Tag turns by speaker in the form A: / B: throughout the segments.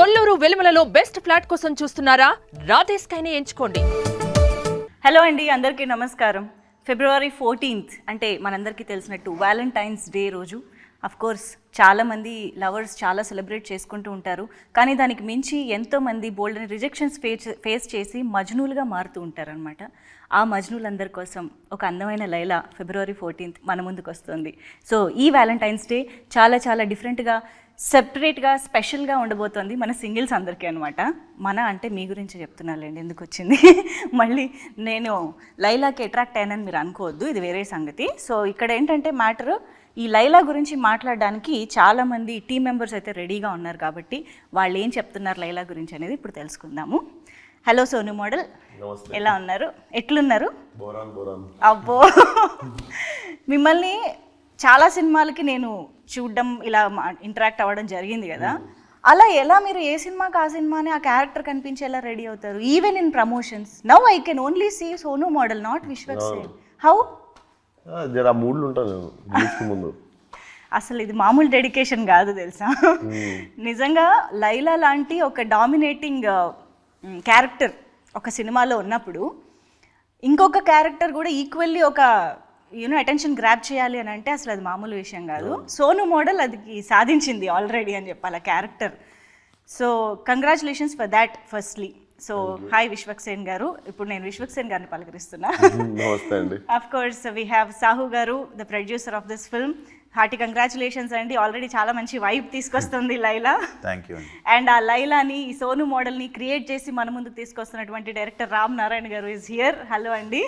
A: Kolluru వెలుమలలో best flat కోసం చూస్తున్నారా? రాధే స్కైనే ఎంచుకోండి.
B: హలో అండి, అందరికీ నమస్కారం. ఫిబ్రవరి 14th అంటే మనందరికీ తెలిసినట్టు వ్యాలంటైన్స్ డే రోజు. అఫ్ కోర్స్ చాలామంది లవర్స్ చాలా సెలబ్రేట్ చేసుకుంటూ ఉంటారు. కానీ దానికి మించి ఎంతోమంది బోల్డ్ అని రిజెక్షన్స్ ఫేస్ చేసి మజ్నూలుగా మారుతూ ఉంటారనమాట. ఆ మజ్నూలందరి కోసం ఒక అందమైన లైలా ఫిబ్రవరి 14th మన ముందుకు వస్తుంది. సో ఈ వ్యాలంటైన్స్ డే చాలా చాలా డిఫరెంట్గా, సెపరేట్గా, స్పెషల్గా ఉండబోతోంది మన సింగిల్స్ అందరికీ అనమాట. మన అంటే మీ గురించి చెప్తున్నానులేండి, ఎందుకు వచ్చింది మళ్ళీ నేను లైలాకి అట్రాక్ట్ అయ్యానని మీరు అనుకోవద్దు, ఇది వేరే సంగతి. సో ఇక్కడ ఏంటంటే మ్యాటర్, ఈ లైలా గురించి మాట్లాడడానికి చాలామంది టీం మెంబర్స్ అయితే రెడీగా ఉన్నారు. కాబట్టి వాళ్ళు ఏం చెప్తున్నారు లైలా గురించి అనేది ఇప్పుడు తెలుసుకుందాము. హలో సోను మోడల్, ఎలా ఉన్నారు? ఎట్లున్నారు? అబ్బో మిమ్మల్ని చాలా సినిమాలకి నేను చూడడం, ఇలా ఇంటరాక్ట్ అవ్వడం జరిగింది కదా. అలా ఎలా మీరు ఏ సినిమాకి ఆ సినిమాని ఆ క్యారెక్టర్ కనిపించేలా రెడీ అవుతారు? Even in promotions now I can only see Sonu model, not Vishwak Sen. How?
C: జరా మూడ్లు ఉంటాను ముందు.
B: అసలు ఇది మామూలు డెడికేషన్ కాదు తెలుసా. నిజంగా లైలా లాంటి ఒక డామినేటింగ్ క్యారెక్టర్ ఒక సినిమాలో ఉన్నప్పుడు ఇంకొక క్యారెక్టర్ కూడా ఈక్వల్లీ ఒక అటెన్షన్ గ్రాప్ చేయాలి అని అంటే అసలు అది మామూలు విషయం కాదు. సోను మోడల్ అది సాధించింది ఆల్రెడీ అని చెప్పాలి ఆ character. So congratulations for that firstly. So hi Vishwak Sen garu. ఇప్పుడు నేను విశ్వక్ సేన్ గారిని పలకరిస్తున్నా. Of course we have Sahu garu, the producer of this film. Hearty congratulations అండి, ఆల్రెడీ చాలా మంచి వైబ్ తీసుకొస్తుంది లైలా. అండ్ ఆ లైలాని, ఈ సోను మోడల్ని క్రియేట్ చేసి మన ముందుకు తీసుకొస్తున్నటువంటి డైరెక్టర్ రామ్ నారాయణ గారు ఈజ్ హియర్. హలో అండి.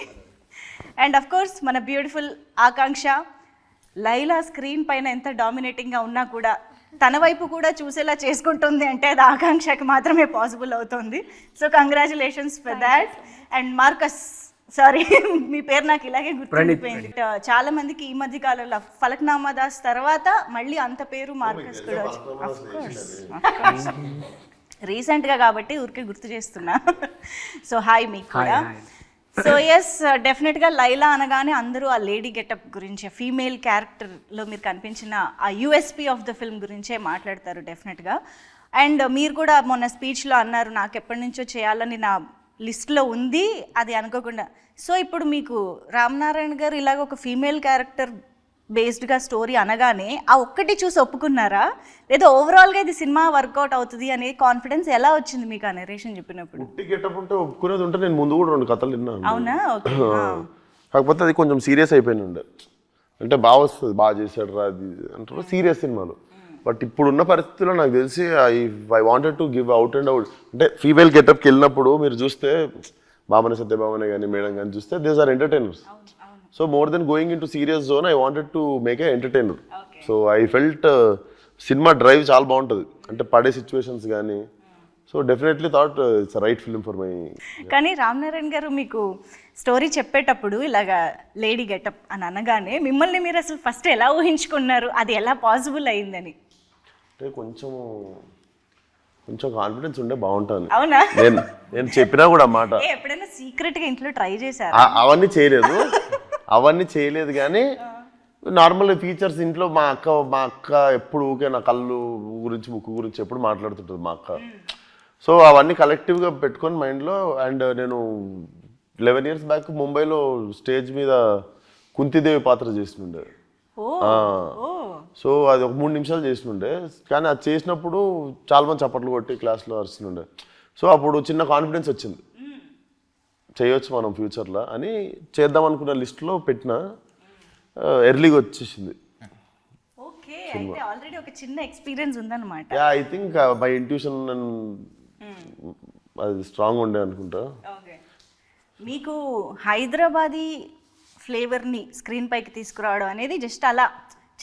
B: అండ్ అఫ్ కోర్స్ మన బ్యూటిఫుల్ ఆకాంక్ష. లైలా స్క్రీన్ పైన ఎంత డామినేటింగ్గా ఉన్నా కూడా తన వైపు కూడా చూసేలా చేసుకుంటుంది అంటే అది ఆకాంక్షకి మాత్రమే పాసిబుల్ అవుతుంది. So congratulations for that. And Marcus, sorry మీ పేరు నాకు ఇలాగే గుర్తుండిపోయింది. చాలా మందికి ఈ మధ్య కాలంలో ఫలక్నామా దాస్ తర్వాత మళ్ళీ అంత పేరు మార్కస్ కూడా వచ్చి రీసెంట్గా కాబట్టి ఊరికే గుర్తు చేస్తున్నా. సో హాయ్ మీకు కూడా. సో ఎస్, డెఫినెట్గా లైలా అనగానే అందరూ ఆ లేడీ గెటప్ గురించి, ఫీమేల్ క్యారెక్టర్లో మీరు కనిపించిన ఆ యూఎస్పీ ఆఫ్ ద ఫిల్మ్ గురించే మాట్లాడతారు డెఫినెట్గా. అండ్ మీరు కూడా మొన్న స్పీచ్లో అన్నారు, నాకు ఎప్పటి నుంచో చేయాలని నా లిస్ట్లో ఉంది, అది అనుకోకుండా. సో ఇప్పుడు మీకు రామ్ నారాయణ గారు ఇలాగ ఒక ఫీమేల్ క్యారెక్టర్ బేస్డ్గా స్టోరీ అనగానే ఆ ఒక్కటి చూసి ఒప్పుకున్నారా, లేదా ఓవరాల్గా ఇది సినిమా వర్కౌట్ అవుతుంది అనే కాన్ఫిడెన్స్ ఎలా వచ్చింది మీకు ఆ నెరేషన్ చెప్పినప్పుడు?
C: ఒప్పుకునేది ఉంటే నేను ముందు కూడా 2 కథలు విన్నాను.
B: అవునా?
C: కాకపోతే అది కొంచెం సీరియస్ అయిపోయింది ఉండే, అంటే బాగా వస్తుంది, బాగా చేశాడు రా అది అంటారు సీరియస్ సినిమాలు. బట్ ఇప్పుడున్న పరిస్థితుల్లో నాకు తెలిసి I wanted to give out and out. అంటే ఫీమేల్ గెటప్కి వెళ్ళినప్పుడు మీరు చూస్తే బాబనే సత్యభామనే కానీ మేడం కానీ చూస్తే these are entertainers. So more than going in to serious zone I wanted to make a entertainer. So I felt cinema drive చాలా బాగుంటుంది, అంటే పడే సిచ్యువేషన్స్ కానీ. So definitely thought it's right film for my.
B: కానీ రామ్ నారాయణ గారు మీకు story చెప్పేటప్పుడు ఇలాగా లేడీ గెటప్ అని అనగానే మిమ్మల్ని మీరు అసలు ఫస్ట్ ఎలా ఊహించుకున్నారు, అది ఎలా పాసిబుల్ అయిందని?
C: అంటే కొంచెం కాన్ఫిడెన్స్ ఉండే బాగుంటుంది.
B: అవునా?
C: నేను చెప్పినా కూడా మాట
B: ఎప్పుడైనా సీక్రెట్గా ఇంట్లో ట్రై చేశారు?
C: అవన్నీ చేయలేదు కానీ నార్మల్ ఫీచర్స్ ఇంట్లో మా అక్క ఎప్పుడు ఊకే నా కళ్ళు గురించి, ముక్కు గురించి ఎప్పుడు మాట్లాడుతుంటుంది మా అక్క. సో అవన్నీ కలెక్టివ్గా పెట్టుకొని మైండ్లో. అండ్ నేను 11 years బ్యాక్ ముంబైలో స్టేజ్ మీద కుంతిదేవి పాత్ర చేస్తుండే. సో అది ఒక 3 నిమిషాలు చేస్తుండే, కానీ అది చేసినప్పుడు చాలా మంది చప్పట్లు కొట్టి క్లాస్లో అరుస్తుండే. సో అప్పుడు చిన్న కాన్ఫిడెన్స్ వచ్చింది, చేయొచ్చు మనం ఫ్యూచర్లో అని. చేద్దాం అనుకున్న లిస్ట్లో పెట్టిన, ఎర్లీగా వచ్చేసింది.
B: ఓకే, అయితే ఆల్రెడీ ఒక చిన్న ఎక్స్పీరియన్స్ ఉందన్నమాట.
C: Yeah, I think my intuition అది స్ట్రాంగ్ ఉండే అనుకుంటా.
B: ఓకే, మీకు హైదరాబాదీ ఫ్లేవర్ని స్క్రీన్ పైకి తీసుకురావడం అనేది జస్ట్ అలా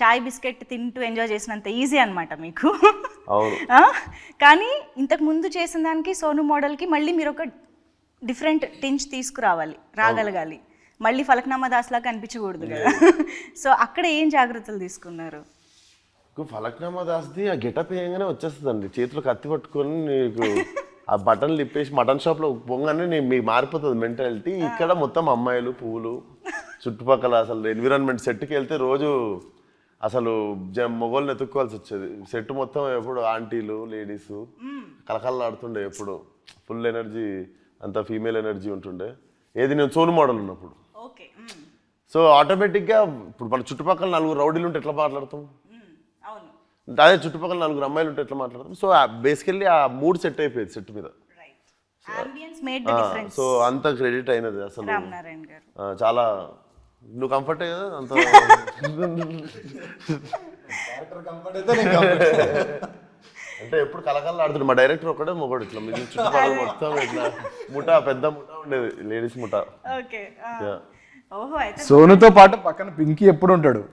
B: చాయ్ బిస్కెట్ తింటూ ఎంజాయ్ చేసినంత ఈజీ అనమాట మీకు. కానీ ఇంతకు ముందు చేసిన దానికి సోను మోడల్కి మళ్ళీ మీరు ఒక డిఫరెంట్ టించ్ తీసుకురావాలి, రాగలగాలి. మళ్ళీ ఫలక్నామా దాస్లా కనిపించకూడదు కదా. సో అక్కడ ఏం జాగ్రత్తలు తీసుకున్నారు?
C: ఫలక్నామా దాస్ది ఆ గెటప్ వేయగానే వచ్చేస్తుందండి, చేతిలో కత్తి పట్టుకొని నీకు ఆ బటన్లు ఇప్పేసి మటన్ షాప్లో పొంగానే మీకు మారిపోతుంది మెంటాలిటీ. ఇక్కడ మొత్తం అమ్మాయిలు, పువ్వులు, చుట్టుపక్కల అసలు ఎన్విరాన్మెంట్ సెట్కి వెళ్తే రోజు అసలు మొగోళ్ళని ఎత్తుక్కోవాల్సి వచ్చేది. సెట్ మొత్తం ఎప్పుడు ఆంటీలు లేడీస్ కలకలలాడుతుండే, ఎప్పుడు ఫుల్ ఎనర్జీ, అంత ఫీమేల్ ఎనర్జీ ఉంటుండే. ఏది నేను సోను మోడల్ ఉన్నప్పుడు. సో ఆటోమేటిక్గా ఇప్పుడు మన చుట్టుపక్కల 4 రౌడీలు ఉంటే ఎట్లా మాట్లాడతాం, అదే చుట్టుపక్కల 4 అమ్మాయిలు ఉంటే ఎట్లా మాట్లాడతాం. సో బేసికల్లీ ఆ మూడ్ సెట్ అయిపోయింది సెట్ మీద. సో అంత క్రెడిట్ అయినది అసలు చాలా. నువ్వు కంఫర్ట్ కదా అంత అంటే ఎప్పుడు కలకల్లా ఆడుతుంది. మా డైరెక్టర్ ఒకటే మొగడు, ఇట్లా మీ చుట్టుపక్కల మొత్తం ఇట్లా ముఠా, పెద్ద ముఠా ఉండేది, లేడీస్ ముఠా.
D: సోనుతో పాటు పక్కన పింకీ ఎప్పుడు ఉంటాడు.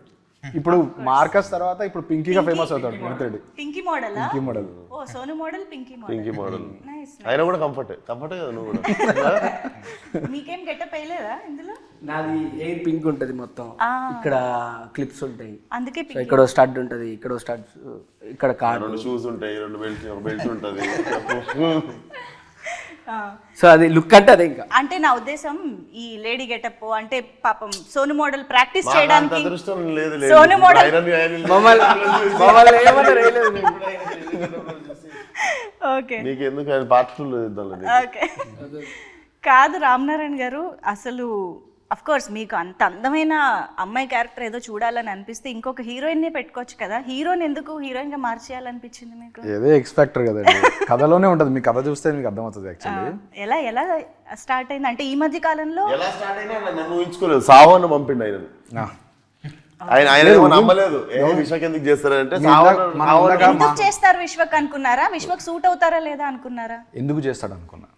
D: ఇప్పుడు మార్కస్ తర్వాత ఇప్పుడు పింకీగా ఫేమస్ అవుతాడు మిత్రుడు.
B: పింకీ మోడల్,
D: పింకీ మోడల్,
B: ఓ సోను మోడల్, పింకీ
C: మోడల్. ఆయన కూడా కంఫర్టే కదా నువ్వు కూడా.
B: మీకేం గెటప్ వేయలేదా ఇందులో?
E: నాది ఎయిర్ పింక్ ఉంటది మొత్తం, ఇక్కడ క్లిప్స్ ఉంటాయి,
B: అందుకే
E: ఇక్కడ స్టడ్ ఉంటది, ఇక్కడ స్టడ్, ఇక్కడ కార్డ్,
C: 2 షూస్ ఉంటాయి, 2 బెల్ట్ ఉంటది.
E: సో అది లుక్ అంటే అదే. ఇంకా
B: అంటే నా ఉద్దేశం ఈ లేడీ గెటప్ అంటే పాపం సోను మోడల్ ప్రాక్టీస్ చేయడానికి సోను మోడల్ ఓకే
C: నీకెందుకు ఆయన పాత్రలు
B: ఓకే కాదు రామనారాయణ గారు, అసలు అఫ్ కోర్స్ మీకు అంత అందమైన అమ్మాయి క్యారెక్టర్ ఏదో చూడాలని అనిపిస్తే ఇంకొక హీరోయిన్ నే పెట్టుకోవచ్చు కదా. హీరోని ఎందుకు హీరోయిన్ గా మార్చేయాలనిపించింది మీకు?
D: ఏదో ఎక్స్పెక్టర్ కదండి, కథలోనే ఉంటుంది. మీ కథ చూస్తే మీకు అర్థమవుతుంది. యాక్చువల్లీ
B: ఎలా స్టార్ట్ అయింది అంటే ఈ మధ్య కాలంలో
C: ఎలా స్టార్ట్ అయినా నన్ను ఊహించుకోలేదు. సావన్న పంపిండు ఆయన నమ్మలేదు. విశ్వక్ ఎందుకు చేస్తారంటే
B: ఎందుకు చేస్తారు విశ్వక్ అనుకున్నారా? విశ్వక్ సూట్ అవుతారా లేదా అనుకున్నారా?
D: ఎందుకు చేస్తాడు అనుకున్నా.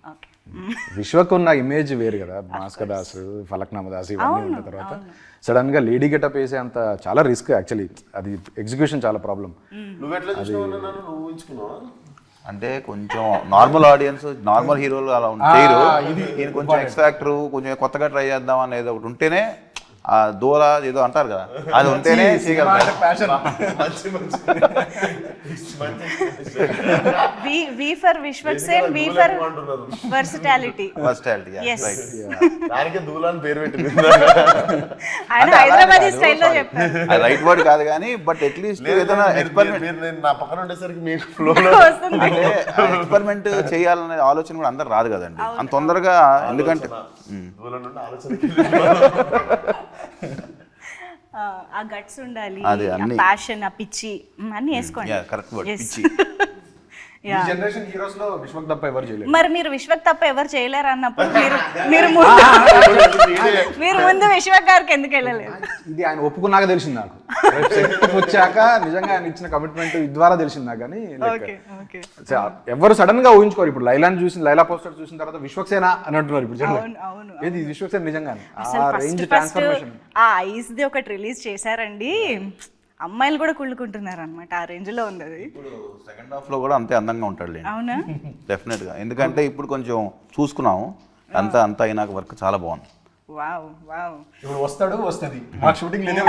D: విశ్వక్ ఉన్న ఇమేజ్ వేరు కదా, భాస్కర్ దాస్, ఫలక్నామా దాస్ ఇవన్నీ ఉన్న తర్వాత సడన్ గా లేడీ గెటప్ వేసే అంత చాలా రిస్క్. యాక్చువల్లీ అది ఎగ్జిక్యూషన్ చాలా ప్రాబ్లం.
F: అంటే కొంచెం నార్మల్ ఆడియన్స్, నార్మల్ హీరోలు అలా చేయరు. ఈయన కొంచెం ఎక్స్ ఫ్యాక్టర్, కొంచెం కొత్తగా ట్రై చేద్దాం అనేది ఒకటి ఉంటేనే, ఆ దూర ఏదో అంటారు కదా, అది ఉంటేనే
B: V for Vishwak Sen, V for versatility.
C: దానికి దూలాన్ని పేరు పెట్టింది
B: ఆయన హైదరాబాదీ స్టైల్లో చెప్పారు.
F: అది రైట్ వర్డ్ కాదు కానీ, బట్ అట్లీస్ట్ ఏదైనా ఎక్స్పెరిమెంట్
C: నా పక్కన ఉండేసరికి మీకు ఫ్లోలో
F: అంటే ఎక్స్పెరిమెంట్ చేయాలనే ఆలోచన కూడా అందరు రాదు కదండి అంత తొందరగా. ఎందుకంటే
B: ఆ గట్స్ ఉండాలి, ప్యాషన్, ఆ పిచ్చి అన్ని వేసుకోండి.
F: కరెక్ట్ వర్డ్, పిచ్చి.
D: జనరేషన్ హీరోస్ లో విశ్వక్ తప్ప ఎవరు చేయలేరు.
B: మరి మీరు విశ్వక్ తప్ప ఎవరు చేయలేరు అన్నప్పుడు మీరు ముందు విశ్వక్ గారికి ఎందుకు వెళ్ళలేదు?
D: ఇది ఆయన ఒప్పుకున్నాక తెలిసింది నాకు. వచ్చాక నిజంగా ఆయన ఇచ్చిన కమిట్మెంట్ ద్వారా తెలిసింది నాకు. కానీ ఎవరు సడన్ గా ఊహించుకోరు. ఇప్పుడు లైలాని చూసిన, లైలా పోస్టర్ చూసిన తర్వాత విశ్వక్సేన అని అంటున్నారు ఇప్పుడు జనం. ఏది విశ్వక్సేన నిజంగా ఆ రేంజ్ ట్రాన్స్ఫర్మేషన్.
B: ఆ ఐస్ ది ఒకటి రిలీజ్ చేశారండి, అమ్మాయిలు కూడా కుళ్ళుకుంటున్నారు అనమాట. ఆ రేంజ్ లో ఉంది అది.
F: ఇప్పుడు సెకండ్ హాఫ్ లో కూడా అంతే అందంగా ఉంటాడు.
B: అవునా?
F: డెఫినెట్ గా. ఎందుకంటే ఇప్పుడు కొంచెం చూసుకున్నాము, అంతా అయినాక వర్క్ చాలా బాగుంది.
D: ఇప్పుడు వస్తుంది మాకు షూటింగ్ లేనే.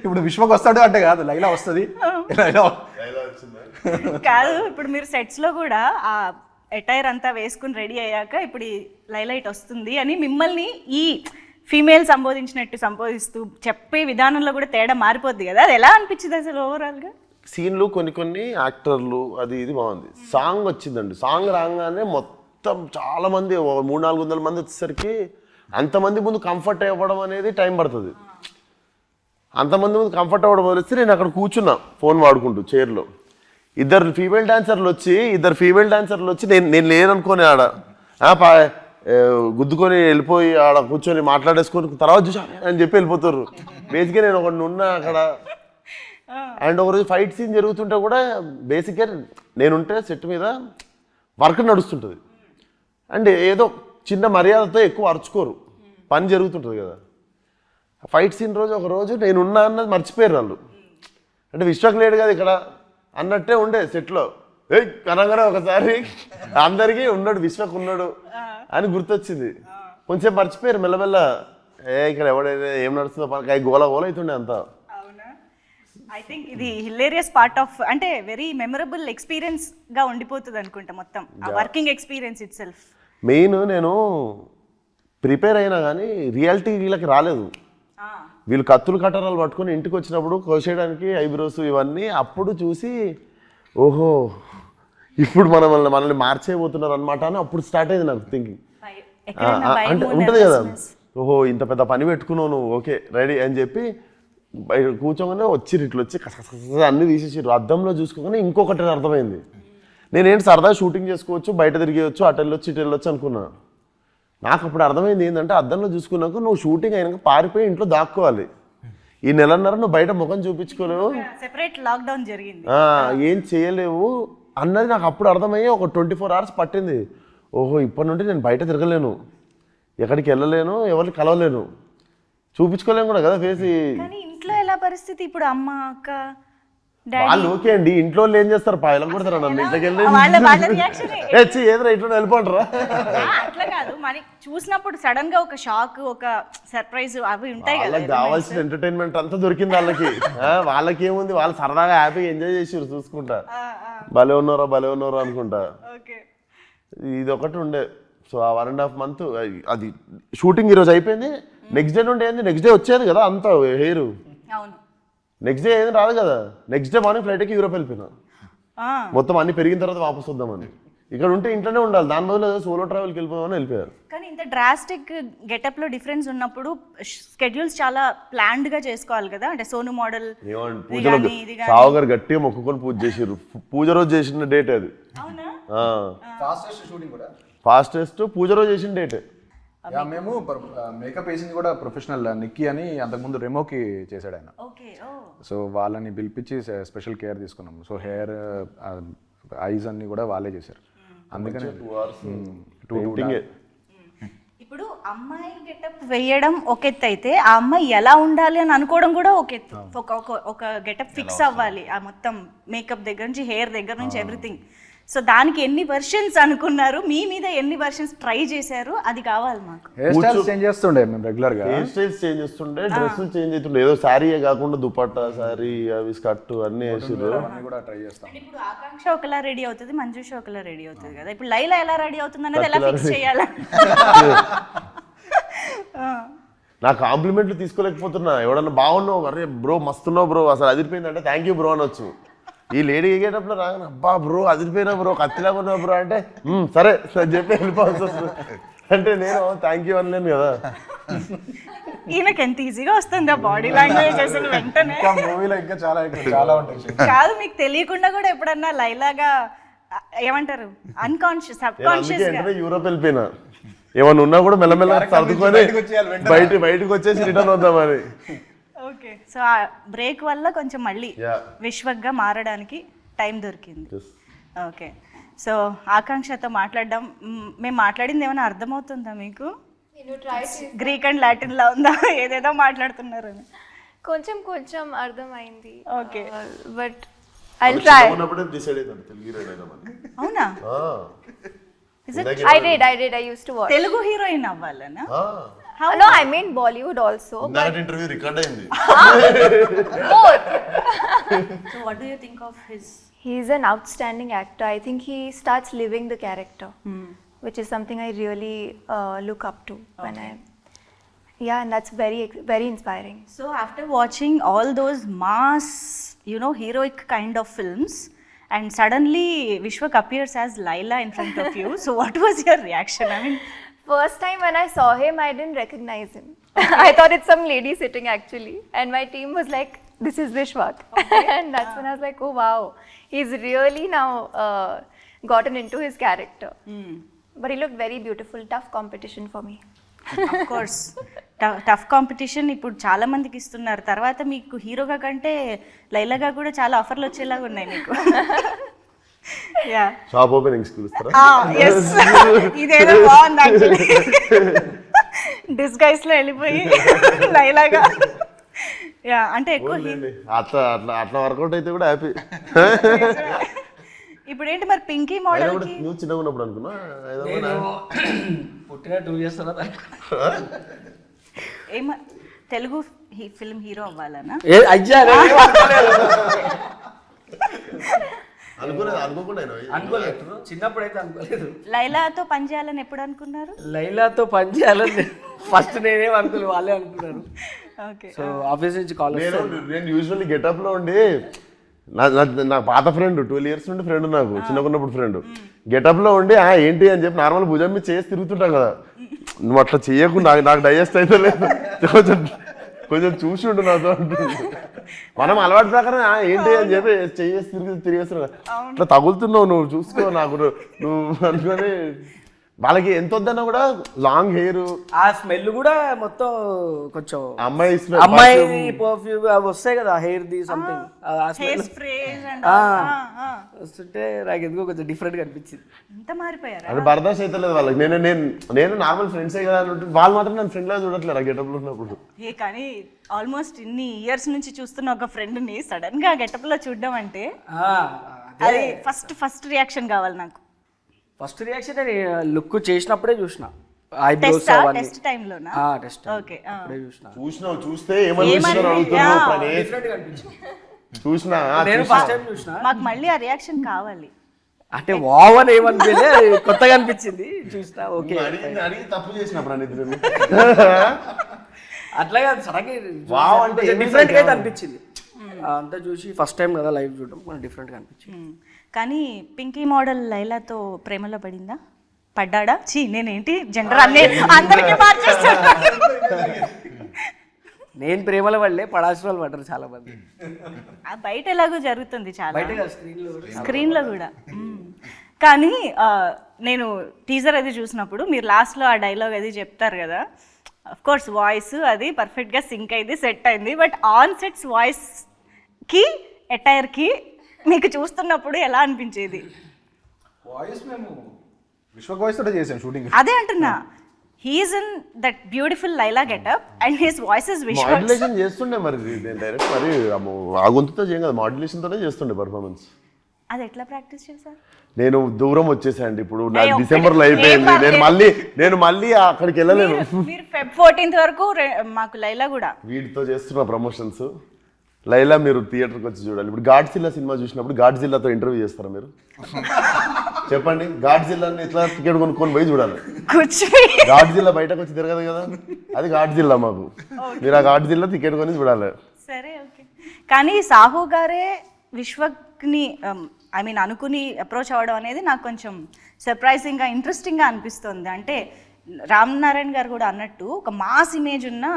D: ఇప్పుడు విశ్వక్ వస్తాడు అంటే కాదు, లైలా వస్తుంది.
B: కాదు, ఇప్పుడు మీరు సెట్స్ లో కూడా ఆ ఎటైర్ అంతా వేసుకుని రెడీ అయ్యాక ఇప్పుడు ఈ లైలైట్ వస్తుంది అని మిమ్మల్ని ఈ ఫీమేల్ సంబోధించినట్టు సంబోధిస్తూ చెప్పే విధానంలో కూడా తేడా మారిపోద్ది కదా. అది ఎలా అనిపించింది అసలు ఓవరాల్ గా?
C: సీన్లు కొన్ని యాక్టర్లు అది ఇది బాగుంది. సాంగ్ వచ్చిందండి, సాంగ్ రాగానే మొత్తం చాలా మంది 300-400 మంది వచ్చేసరికి అంతమంది ముందు కంఫర్ట్ అవ్వడం అనేది టైం పడుతుంది. అంతమంది ముందు కంఫర్ట్ అవ్వడం వదిలేస్తే నేను అక్కడ కూర్చున్నా ఫోన్ వాడుకుంటూ చైర్లో. ఇద్దరు ఫీమేల్ డాన్సర్లు వచ్చి నేను లేననుకోని ఆడ గుద్దుకొని వెళ్ళిపోయి ఆడ కూర్చొని మాట్లాడేసుకొని తర్వాత చూసా అని చెప్పి వెళ్ళిపోతారు. బేసిక్గా నేను ఒకటి ఉన్నా అక్కడ. అండ్ ఒకరోజు ఫైట్ సీన్ జరుగుతుంటే కూడా బేసిక్గా నేనుంటే సెట్ మీద వర్క్ నడుస్తుంటుంది. అండ్ ఏదో చిన్న మర్యాదతో ఎక్కువ అరుచుకోరు, పని జరుగుతుంటుంది కదా. ఫైట్ సీన్ రోజు ఒకరోజు నేనున్నా అన్నది మర్చిపోయారు వాళ్ళు. అంటే విశ్వక్ లేడు కదా ఇక్కడ అన్నట్టే ఉండే సెట్లో. కనగానే ఒకసారి అందరికీ ఉన్నాడు, విశ్వక్ ఉన్నాడు అని గుర్తొచ్చింది. కొంచెం మర్చిపోయారు మెల్లమెల్ల. ఇక్కడ ఎవడైతే ఏం నడుస్తుందో పని గోల అవుతుండే అంతా.
B: ఐ థింక్ ఇది హిలేరియస్ పార్ట్ ఆఫ్, అంటే వెరీ మెమరబుల్ ఎక్స్పీరియన్స్ గా ఉండిపోతుంది అనుకుంటా మొత్తం ఆ working experience it self.
C: Main నేను ప్రిపేర్ అయినా కానీ రియాలిటీ వీళ్ళకి రాలేదు. వీళ్ళు కత్తులు కట్టరాలు పట్టుకొని ఇంటికి వచ్చినప్పుడు కోసేయడానికి ఐబ్రోస్ ఇవన్నీ అప్పుడు చూసి ఓహో ఇప్పుడు మనల్ని మార్చేయబోతున్నారు అనమాట అని అప్పుడు స్టార్ట్ అయింది నాకు థింకింగ్. అంటే ఉంటుంది కదా, ఓహో ఇంత పెద్ద పని పెట్టుకున్నావు నువ్వు, ఓకే రెడీ అని చెప్పి బయట కూర్చోగానే వచ్చిర్రు, ఇట్లా వచ్చి కసకస అన్నీ తీసేసారు. అద్దంలో చూసుకోగానే ఇంకొకటి అర్థమైంది, నేనేంటి సరదా షూటింగ్ చేసుకోవచ్చు, బయట తిరిగేయచ్చు, అటు వెళ్ళొచ్చు ఇటు వెళ్ళొచ్చు అనుకున్నా. నాకు అప్పుడు అర్థమైంది ఏంటంటే అద్దంలో చూసుకున్నాక నువ్వు షూటింగ్ అయినాక పారిపోయి ఇంట్లో దాక్కోవాలి. ఈ నెలన్నర నువ్వు బయట ముఖం చూపించుకోలేవు,
B: సెపరేట్ లాక్డౌన్ జరిగింది,
C: ఏం చేయలేవు అన్నది నాకు అప్పుడు అర్థమయ్యి ఒక 24 hours పట్టింది. ఓహో ఇప్పటి నుండి నేను బయట తిరగలేను, ఎక్కడికి వెళ్ళలేను, ఎవరిని కలవలేను, చూపించుకోలేను కూడా కదా ఫేస్.
B: కానీ ఇంట్లో ఎలా పరిస్థితి ఇప్పుడు, అమ్మ అక్క
C: వాళ్ళు ఓకే అండి, ఇంట్లో వాళ్ళు ఏం చేస్తారు పాయలం కొడతారా నన్ను, ఇంట్లోకి
B: వాళ్ళ రియాక్షన్
C: వెళ్ళి ఏదైనా ఇంట్లో వెళ్ళిపోంటారా?
B: అట్లా కాదు, మరి చూసినప్పుడు సడన్ గా ఒక షాక్, ఒక సర్ప్రైజ్ అవి ఉంటాయి కదా.
C: వాళ్ళకి కావాల్సిన ఎంటర్టైన్మెంట్ అంతా దొరికింది వాళ్ళకి. వాళ్ళకి ఏముంది, వాళ్ళు సరదాగా హ్యాపీగా ఎంజాయ్ చేసారు చూసుకుంటా, భలే ఉన్నారా అనుకుంటా. ఇది ఒకటి ఉండే. సో ఆ 1.5 month అది షూటింగ్ ఈరోజు అయిపోయింది, నెక్స్ట్ డే నుండి ఏంది, నెక్స్ట్ డే వచ్చేది కదా అంత హెయిర్,
B: అవును
C: నెక్స్ట్ డే ఏది రాదు కదా. నెక్స్ట్ డే మార్నింగ్ ఫ్లైట్ ఎక్కి యూరోప్ వెళ్ళిపోయినా, మొత్తం అన్ని పెరిగిన తర్వాత వాపస్ వద్దామని. ఇక్కడ ఉంటే ఇంట్లోనే ఉండాలి, దాని బదులు సోలో ట్రావెల్కి వెళ్ళిపోదామని వెళ్ళిపోయారు.
B: కానీ ఇంత డ్రాస్టిక్ గెటప్ లో డిఫరెన్స్ ఉన్నప్పుడు స్కెడ్యూల్స్ చాలా ప్లాన్డ్ గా చేసుకోవాలి కదా. అంటే సోను మోడల్
C: పూజలో సావు గారు గట్టిగా మొక్కుకొని పూజ చేసారు. పూజ రోజు చేసిన డేట్ అది, ఫాస్టెస్ట్ పూజ రోజు చేసిన డేట్.
D: మేము మేకప్ వేసింది కూడా ప్రొఫెషనల్ నిక్కీ అని, అంతకుముందు రెమోకి చేశాడు ఆయన. సో వాళ్ళని పిలిపించి స్పెషల్ కేర్ తీసుకున్నాం. సో హెయిర్ ఐస్ అన్ని కూడా వాళ్ళే చేశారు. అందుకని 2 hours.
B: ఇప్పుడు అమ్మాయి గెటప్ వేయడం ఒక ఎత్తు అయితే, ఆ అమ్మాయి ఎలా ఉండాలి అని అనుకోవడం కూడా ఒక ఎత్తు. ఒక గెటప్ ఫిక్స్ అవ్వాలి, ఆ మొత్తం మేకప్ దగ్గర నుంచి హెయిర్ దగ్గర నుంచి ఎవ్రీథింగ్. సో దానికి ఎన్ని వెర్షన్స్ అనుకున్నారు, మీ మీద ఎన్ని వెర్షన్స్ ట్రై చేశారు, అది కావాలి మాకు.
D: హెయిర్ స్టైల్స్ చేంజ్ చేస్తుండే మేము రెగ్యులర్ గా,
C: హెయిర్ స్టైల్స్ చేంజ్ చేస్తుండే, డ్రెస్సులు చేంజ్ అవుతుండే. ఏదో శారీయే కాకుండా దుపట్టా, శారీ, అవి స్కర్ట్ అన్ని వేసారు.
D: కూడా ట్రై చేస్తాం.
B: ఇప్పుడు ఆకాంక్ష ఒకలా రెడీ అవుతుంది, మంజుష ఒకలా రెడీ అవుతుంది కదా. ఇప్పుడు లైలా ఎలా రెడీ అవుతుంది అనేది ఎలా ఫిక్స్ చేయాలి?
C: నా కాంప్లిమెంట్లు తీసుకోలేకపోతున్నా. ఎవడన్నా బాగున్నావు, అరే బ్రో మస్తున్నావు బ్రో, అసలు అదిరిపోయిందంటే థ్యాంక్ యూ బ్రో అనొచ్చు. ఈ లేడీ ఎగేటప్పుడు రాగానే అబ్బా బ్రో అదిరిపోయినా బ్రో, కత్తిలాగా ఉన్నావు బ్రో అంటే సరే అని చెప్పి వెళ్ళిపోవాల్సి వస్తుంది. అంటే నేను థ్యాంక్ యూ అనలేను కదా.
B: ఈయనకి ఎంత ఈజీగా వస్తుంది ఆ బాడీ లాంగ్వేజ్ అసలు వెంటనే.
D: మూవీలో ఇంకా చాలా ఉంటాయి.
B: కాదు, మీకు తెలియకుండా కూడా ఎప్పుడన్నా లైలాగా ఏమంటారు అన్కాన్షియస్ సబ్ కాన్షియస్ గా
C: యూరోప్ వెళ్ళిపోయినా, ఏమన్నా ఉన్నా కూడా మెల్లమెల్ల సర్దుకొని బయటకు వచ్చేసి రిటర్న్ వద్దామని.
B: ఓకే, సో ఆ బ్రేక్ వల్ల కొంచెం మళ్ళీ విశ్వక్గా మారడానికి టైం దొరికింది. ఓకే, సో ఆకాంక్షతో మాట్లాడడం, మేము మాట్లాడింది ఏమైనా అర్థమవుతుందా మీకు? గ్రీక్ అండ్ లాటిన్ లా ఉందా, ఏదేదో మాట్లాడుతున్నారు?
G: కొంచెం అర్థమైంది.
B: Okay,
G: but I will try.
B: అవునా?
G: I used to watch.
B: Telugu heroine అవ్వాలనా?
G: No, I mean Bollywood also.
C: Interview record అయింది.
G: Both.
B: So what do you think of his?
G: He's an outstanding actor. I think he starts living the character, which is something I really look up to when yeah, and that's very inspiring.
B: So after watching all those mass, heroic kind of films, and suddenly Vishwak appears as Laila in front of you, so what was your reaction? I mean,
G: First time when I saw him, I didn't recognize him. I thought it's some lady sitting actually, and my team was like, "This is Vishwak," and that's when I was like, "Oh wow, he's really now gotten into his character." But he looked very beautiful. Tough competition for me.
B: of course, tough competition ఇప్పుడు చాలా మందికి ఇస్తున్నారు. తర్వాత మీకు హీరోగా కంటే లైలాగా కూడా చాలా ఆఫర్లు వచ్చేలాగా ఉన్నాయి మీకు.
C: షాప్ ఓపెనింగ్స్ పిలుస్తారా?
B: ఇదేదో బాగుంది యాక్చువల్లీ, డిస్గైస్ లో వెళ్ళిపోయి లైలాగా. యా, అంటే ఎక్కువ
C: అట్లా వర్కౌట్ అయితే కూడా హ్యాపీ.
B: ఇప్పుడు ఏంటి మరి పింకీ మోడల్ కి?
C: నువ్వు చిన్నగా ఉన్నప్పుడు అనుకున్నా
E: పుట్టిన 2 years తర్వాత
B: తెలుగు ఫిల్మ్ హీరో అవ్వాలనా?
E: అనుకోలేదు, చిన్నప్పుడు అయితే అనుకోలేదు.
B: లైలాతో పని చేయాలని ఎప్పుడు అనుకున్నారు?
E: లైలాతో పని చేయాలని ఫస్ట్ నేనేం అనుకోలేదు, వాళ్ళే అనుకున్నారు.
B: ఓకే
E: సో ఆఫీస్ నుంచి కాల్
C: నేను యూజువల్లీ గెటప్ లో ఉండి నా పాత ఫ్రెండ్ 12 years నుండి ఫ్రెండ్ నాకు చిన్నకున్నప్పుడు ఫ్రెండ్ గెటప్ లో ఉండి ఏంటి అని చెప్పి నార్మల్ భుజం మీద చేసి తిరుగుతుంటాం కదా, నువ్వు అట్లా చేయకు, నాకు డైజెస్ట్ అయితే లేదు, కొంచెం చూసి ఉండు నాతో అంటుంది. మనం అలవాటు ప్రకారం ఏంటి అని చెప్పి చేసి తిరిగేస్తున్నావు, అట్లా తగులుతున్నావు నువ్వు చూసుకో నాకు నువ్వు అనుకొని. వాళ్ళకి ఎంత వద్దన్నా కూడా లాంగ్ హెయిర్,
E: ఆ స్మెల్ కూడా మొత్తం కొంచెం
C: అమ్మాయి
E: పర్ఫ్యూమ్ అవి వస్తాయి కదా, హెయిర్ ది సంథింగ్ ఆ స్మెల్
B: స్ప్రేస్ అండ్
E: వస్తుంటే నాకు ఎందుకో కొంచెం డిఫరెంట్ గా అనిపించింది.
B: ఎంత మారిపోయారా?
C: అంటే బర్దాష్ అయితే లేదు వాళ్ళకి. నేను నార్మల్ ఫ్రెండ్సే కదా అని ఉంటుంది, వాళ్ళు మాత్రం నన్ను ఫ్రెండ్ లా చూడట్లేదు ఆ గెటప్ లో ఉన్నప్పుడు.
B: కానీ ఆల్మోస్ట్ ఇన్ని ఇయర్స్ నుంచి చూస్తున్న ఒక ఫ్రెండ్ ని సడన్ గా గెటప్ లో చూడడం అంటే అది ఫస్ట్ రియాక్షన్ కావాలి నాకు.
E: ఫస్ట్ రియాక్షన్ లుక్ చేసినప్పుడే చూసిన ఐబ్రోస్ అవన్నీ.
B: టెస్ట్ టైం లోనా?
E: Test
B: okay.
E: అప్పుడే చూసిన.
C: చూస్తే ఏమనిపిస్తుందో అడుగుతున్నావు.
E: డిఫరెంట్ గా అనిపించింది.
C: చూసినా
E: నేను ఫస్ట్ టైం చూసిన.
B: మాకు మళ్ళీ ఆ రియాక్షన్ కావాలి.
E: అంటే వావ్ అని ఏమనిపించలే, కొత్తగా అనిపించింది చూసిన. ఓకే
C: అడిగి తప్పు చేసినప్పుడు అనిద్ర
E: అట్లాగా సడన్గా
C: వావ్ అంటే
E: డిఫరెంట్ గా అయితే అనిపించింది. అంతా చూసి ఫస్ట్ టైం కదా లైవ్ చూడడం, కొంచెం డిఫరెంట్ గా అనిపించింది.
B: కానీ పింకీ మోడల్ లైలాతో ప్రేమలో పడిందా? పడ్డాడా? నేనేంటి జెండర్ అందరికీ మార్చేస్తాను.
E: నేను ప్రేమల వల్లే పడాల్సిన వాళ్ళు పడ్డారు చాలా మంది.
B: బయట ఎలాగో జరుగుతుంది చాలా,
E: బయట
B: స్క్రీన్ లో కూడా. కానీ నేను టీజర్ అది చూసినప్పుడు మీరు లాస్ట్ లో ఆ డైలాగ్ అది చెప్తారు కదా, అఫ్ కోర్స్ వాయిస్ అది పర్ఫెక్ట్ గా సింక్ అయింది, సెట్ అయింది. బట్ ఆన్ సెట్స్ వాయిస్ కి అటైర్ కి మీకు చూస్తున్నప్పుడు ఎలా అనిపించేది?
D: వాయిస్ మేము విశ్వక్ వాయిస్ తోటే చేసాం షూటింగ్.
B: అదే అంటున్నా, he's in that beautiful Laila getup and his voice is Vishwak.
C: Modulation చేస్తుండే మరి డైరెక్ట్, మరి ఆ గొంతుతో చేయం కదా, మాడ్యులేషన్ తోనే చేస్తుండే పర్ఫార్మెన్స్.
B: అది ఎట్లా ప్రాక్టీస్ చేశారు?
C: నేను దూరం వచ్చేసాయండి ఇప్పుడు, నా డిసెంబర్లో అయిపోయింది, నేను మళ్ళీ అక్కడికి వెళ్ళలేను.
B: మీరు Feb 14th వరకు మాకు లైలా కూడా
C: వీటితో చేస్తున్న ప్రమోషన్స్. లైలా మీరు థియేటర్కి వచ్చి చూడాలి. ఇప్పుడు గాడ్జిల్లా సినిమా చూసినప్పుడు గాడ్జిల్లాతో ఇంటర్వ్యూ చేస్తారా మీరు? చెప్పండి, గాడ్జిల్లాని ఇట్లా టికెట్ కొనుక్కొని పోయి చూడాలి. గాడ్జిల్లా బయటకు వచ్చి తిరగదు కదా, అది గాడ్జిల్లా మాకు. మీరు ఆ గాడ్జిల్లా టికెట్ కొని చూడాలి.
B: సరే, ఓకే. కానీ సాహు గారే విశ్వక్ని అనుకుని అప్రోచ్ అవ్వడం అనేది నాకు కొంచెం సర్ప్రైజింగ్గా ఇంట్రెస్టింగ్గా అనిపిస్తుంది. అంటే రామ్ నారాయణ గారు కూడా అన్నట్టు ఒక మాస్ ఇమేజ్ ఉన్న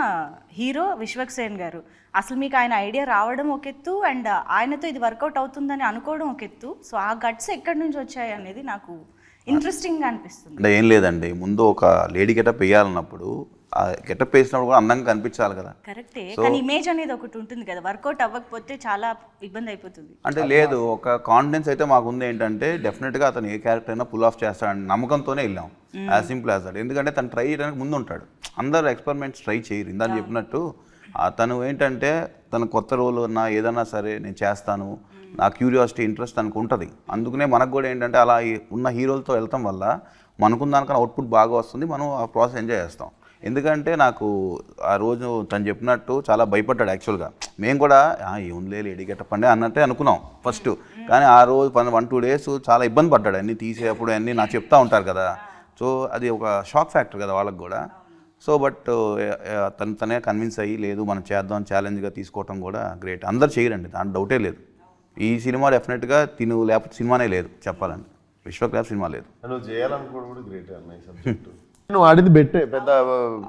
B: హీరో విశ్వక్ సేన్ గారు. అసలు మీకు ఆయన ఐడియా రావడం ఒక ఎత్తు, అండ్ ఆయనతో ఇది వర్కౌట్ అవుతుందని అనుకోవడం ఒక ఎత్తు. సో ఆ గట్స్ ఎక్కడి నుంచి వచ్చాయి అనేది నాకు ఇంట్రెస్టింగ్గా అనిపిస్తుంది.
F: అంటే ఏం లేదండి, ముందు ఒక లేడీ గెటప్ వేయాలన్నప్పుడు ఆ గెటప్ వేసినప్పుడు కూడా అందంగా కనిపించాలి కదా.
B: కరెక్టే, కానీ ఇమేజ్ అనేది ఒకటి ఉంటుంది కదా, వర్కౌట్ అవ్వకపోతే చాలా ఇబ్బంది అయిపోతుంది.
F: అంటే లేదు, ఒక కాన్ఫిడెన్స్ అయితే మాకు ఉంది. ఏంటంటే డెఫినెట్గా అతను ఏ క్యారెక్టర్ అయినా పుల్ ఆఫ్ చేస్తాడని నమ్మకంతోనే వెళ్ళాం. As simple as that. ఎందుకంటే తను ట్రై చేయడానికి ముందు ఉంటాడు, అందరు ఎక్స్పెరిమెంట్స్ ట్రై చేయరు. ఇందని చెప్పినట్టు తను ఏంటంటే తన కొత్త రోల్ ఉన్నా ఏదన్నా సరే నేను చేస్తాను, నా క్యూరియాసిటీ ఇంట్రెస్ట్ తనకు ఉంటుంది. అందుకనే మనకు కూడా ఏంటంటే అలా ఉన్న హీరోలతో వెళ్తాం వల్ల మనకున్న దానికన్నా అవుట్పుట్ బాగా వస్తుంది, మనం ఆ ప్రాసెస్ ఎంజాయ్ చేస్తాం. ఎందుకంటే నాకు ఆ రోజు తను చెప్పినట్టు చాలా భయపడ్డాడు యాక్చువల్గా. మేము కూడా ఏముందిలే లేడీ గెటప్ అండి అన్నట్టే అనుకున్నాం ఫస్ట్. కానీ ఆ రోజు 1-2 days చాలా ఇబ్బంది పడ్డాడు, అన్నీ తీసేటప్పుడు అన్నీ నాకు చెప్తా ఉంటారు కదా. సో అది ఒక షాక్ ఫ్యాక్టర్ కదా వాళ్ళకి కూడా. సో బట్ తనే కన్విన్స్ అయ్యి లేదు మనం చేద్దాం ఛాలెంజ్గా తీసుకోవటం కూడా గ్రేట్. అందరు చేయరండి, దాంట్లో డౌటే లేదు. ఈ సినిమా డెఫినెట్గా తిను లేకపోతే సినిమానే లేదు చెప్పాలంటే, విశ్వక్ లేకపోతే సినిమా లేదు.
C: నువ్వు చేయాలనుకోవడం కూడా గ్రేట్ అన్నయ్య సబ్జెక్ట్. నువ్వు ఆడింది బెట్టే పెద్ద.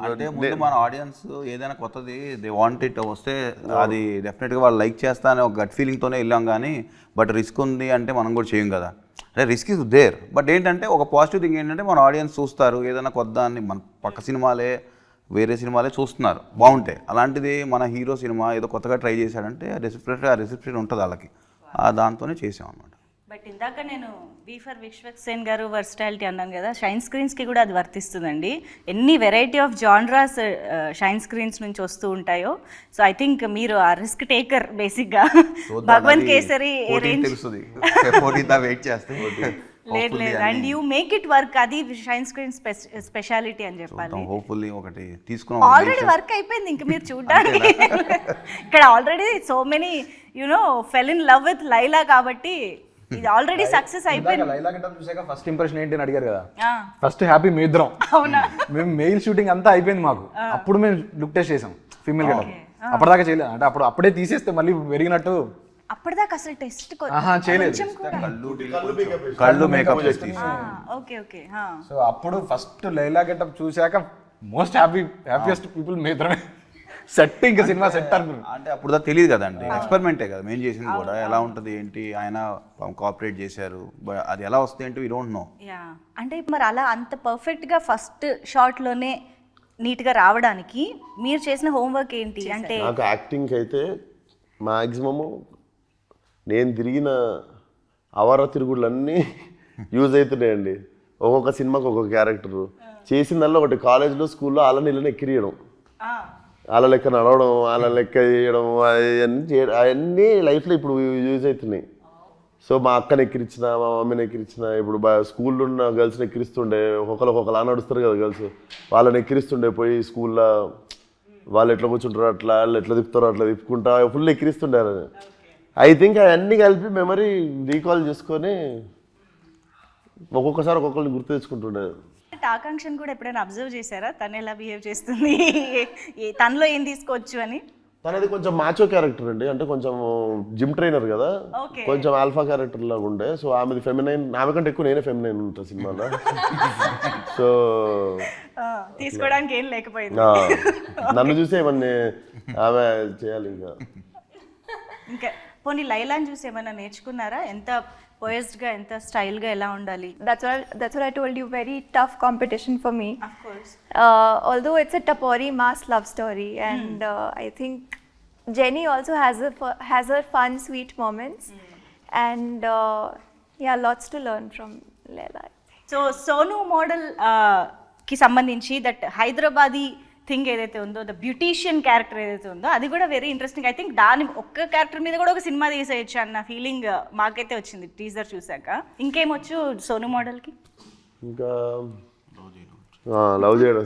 F: అంటే ముందు మన ఆడియన్స్ ఏదైనా కొత్తది దే వాంట్ ఇట్ వస్తే అది డెఫినెట్గా వాళ్ళు లైక్ చేస్తా అనే ఒక గట్ ఫీలింగ్తోనే వెళ్ళాం. కానీ బట్ రిస్క్ ఉంది అంటే మనం కూడా చేయం కదా. అంటే రిస్క్ ఇస్ దేర్. బట్ ఏంటంటే ఒక పాజిటివ్ థింగ్ ఏంటంటే మన ఆడియన్స్ చూస్తారు ఏదైనా కొత్త అని, మన పక్క సినిమాలే వేరే సినిమాలే చూస్తున్నారు బాగుంటాయి. అలాంటిది మన హీరో సినిమా ఏదో కొత్తగా ట్రై చేశాడంటే ఆ రెసిప్షన్ ఉంటుంది వాళ్ళకి, దాంతోనే చేసాం అనమాట.
B: బట్ ఇందాక నేను వి ఫర్ విశ్వక్ సేన్ గారు వర్స్టాలిటీ అన్నాను కదా, షైన్ స్క్రీన్స్కి కూడా అది వర్తిస్తుందండి. ఎన్ని variety of genres shine screens నుంచి వస్తూ ఉంటాయో. సో ఐ థింక్ మీరు ఆ రిస్క్ టేకర్ బేసిక్గా. భగవంత్ కేసరి లేదు లేదు, and you make it work. అది షైన్ స్క్రీన్ స్పెషాలిటీ అని చెప్పాలి.
F: హోప్ఫుల్లీ ఒకటి తీసుకున్నాం,
B: ఆల్రెడీ వర్క్ అయిపోయింది, ఇంకా మీరు చూడడానికి. ఇక్కడ already so many fell in love with Laila కాబట్టి ఇది ఆల్రెడీ సక్సెస్ అయిపోయింది.
D: లైలా గెటప్ చూసాక ఫస్ట్ ఇంప్రెషన్ ఏంటి అని అడిగారు కదా, ఫస్ట్ హ్యాపీ మీ ఇద్దరం. మేము మెయిల్ షూటింగ్ అంతా అయిపోయింది మాకు, అప్పుడు మేము లుక్ టెస్ట్ చేసాం. ఫీమేల్ గెటప్ అప్పటిదాకా చేయలేదు అంటే అప్పుడే తీసేస్తే మళ్ళీ పెరిగినట్టు
B: అప్పటిదాకా అసలు టెస్ట్
D: చేయలేదు
F: కళ్ళు మేకప్
B: ఓకే ఓకే
D: సో అప్పుడు ఫస్ట్ లైలా గెటప్ చూశాక మోస్ట్ హ్యాపీయెస్ట్ పీపుల్ మిత్రమే సెట్ ఇంకా సినిమా సెట్ అనుకున్నాను.
F: అంటే అప్పుడు దాకా తెలియదు కదండి, ఎక్స్పెరిమెంటే కదా మేము చేసింది కూడా, ఎలా ఉంటుంది ఏంటి, ఆయన కోఆపరేట్ చేశారు, అది ఎలా వస్తుంది ఏంటి వీ డోంట్ నో.
B: యా అంటే మరి అలా అంత పర్ఫెక్ట్గా ఫస్ట్ షాట్లోనే నీట్గా రావడానికి మీరు చేసిన హోంవర్క్ ఏంటి అంటే?
C: నాకు యాక్టింగ్కి అయితే మ్యాక్సిమము నేను తిరిగిన అవర తిరుగుళ్ళన్నీ యూజ్ అవుతున్నాయండి. ఒక్కొక్క సినిమాకి ఒక్కొక్క క్యారెక్టరు చేసిందల్లా ఒకటి కాలేజ్లో స్కూల్లో అలా నీళ్ళని ఎక్కిరియడం, వాళ్ళ లెక్క నడవడం, వాళ్ళ లెక్క చేయడం, అవన్నీ లైఫ్లో ఇప్పుడు యూజ్ అవుతున్నాయి. సో మా అక్కని ఎక్కిరించిన, మా మమ్మీని ఎక్కిరించిన, ఇప్పుడు స్కూల్లో ఉన్న గర్ల్స్ని ఎక్కిరిస్తుండే, ఒక్కొక్కలా నడుస్తారు కదా గర్ల్స్, వాళ్ళని ఎక్కిరిస్తుండే పోయి స్కూల్లో వాళ్ళు ఎట్లా కూర్చుంటారో అట్లా, వాళ్ళు ఎట్లా తిప్పుతారో అట్లా తిప్పుకుంటా ఫుల్ ఎక్కిరిస్తుండారు. ఐ థింక్ అవన్నీ కలిపి మెమరీ రీకాల్ చేసుకొని ఒక్కొక్కసారి ఒక్కొక్కరిని గుర్తు తెచ్చుకుంటుండే.
B: ఆకాంక్షను కూడా ఎప్పుడైనా అబ్జర్వ్ చేశారా తను ఎలా బిహేవ్ చేస్తుంది, తనలో ఏం తీసుకోవచ్చు అని?
C: తనది కొంచెం మాచో క్యారెక్టర్ అండి, అంటే కొంచెం జిమ్ ట్రైనర్ కదా, కొంచెం ఆల్ఫా క్యారెక్టర్ లాగా ఉండే. సో ఆమెది ఫెమినైన్, ఆమె కంటే ఎక్కువ నేనే ఫెమినైన్ ఉంటా సినిమాలో. సో
B: తీసుకోవడానికి ఏం లేకపోయింది,
C: నన్ను చూసి ఏమన్నా ఆమె చేయాలి.
B: ఇంకా పోనీ లైలాని చూసి ఏమైనా నేర్చుకున్నారా? ఎంత పోయస్డ్గా, ఎంత స్టైల్గా ఎలా ఉండాలి?
G: That's what I told you, very tough competition for me.
B: Of course.
G: Although it's a Tapori mass love story, and I think Jenny also has her fun, sweet moments, and yeah, lots to learn from Laila.
B: So Sonu model కి సంబంధించి that Hyderabadi thing ఏదైతే ఉందో, the beautician character ఏదైతే ఉందో, అది కూడా very interesting. I think దాని ఒక్క క్యారెక్టర్ మీద కూడా ఒక సినిమా తీసేయచ్చు అన్న ఫీలింగ్ మాకైతే వచ్చింది టీజర్ చూసాక. ఇంకేమొచ్చు సోను మోడల్కి?
C: ఇంకా లవ్ చేయడం,